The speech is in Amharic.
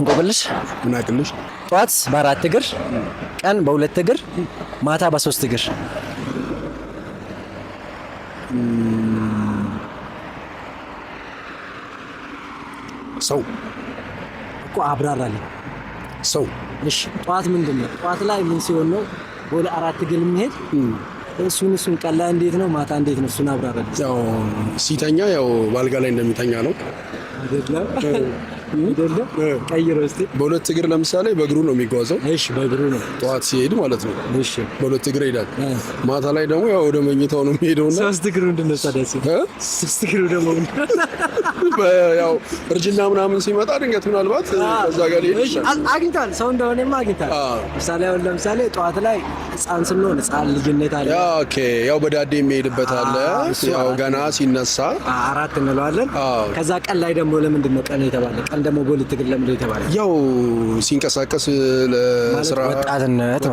እንቆቅልሽ ምን አቅልሽ? ጠዋት በአራት እግር፣ ቀን በሁለት እግር፣ ማታ በሶስት እግር። ሰው እኮ አብራራልኝ። ሰው እሺ ጠዋት ምንድን ነው? ጠዋት ላይ ምን ሲሆን ነው ወደ አራት እግር የሚሄድ? እሱን ቀላ እንዴት ነው? ማታ እንዴት ነው? እሱን አብራራልኝ። ያው ሲተኛ ያው ባልጋ ላይ እንደሚተኛ ነው አይደለም? ቀይረው እስቲ። በሁለት እግር ለምሳሌ በእግሩ ነው የሚጓዘው። እሺ በእግሩ ነው ጠዋት ሲሄድ ማለት ነው። እሺ በሁለት እግር ይሄዳል። ማታ ላይ ደግሞ ያው ወደ መኝታው ነው የሚሄደውና ሶስት እግሩ እንደነሳ ደስ ሶስት እግሩ ደግሞ ያው እርጅና ምናምን ሲመጣ ድንገት ምናልባት ከዛ ጋር ሊሄድ ይችላል። አግኝታል ሰው እንደሆነማ አግኝታል። ለምሳሌ ጠዋት ላይ ህፃን ስንሆን ህፃን ልጅነት አለ። ኦኬ ያው በዳዴ የሚሄድበት አለ። ያው ገና ሲነሳ አራት እንለዋለን። ከዛ ቀን ላይ ደግሞ ለምንድን ነው ቀን የተባለ? ቀን ደግሞ በሁለት እግር ለምንድን ነው የተባለ? ያው ሲንቀሳቀስ ለስራ ወጣትነት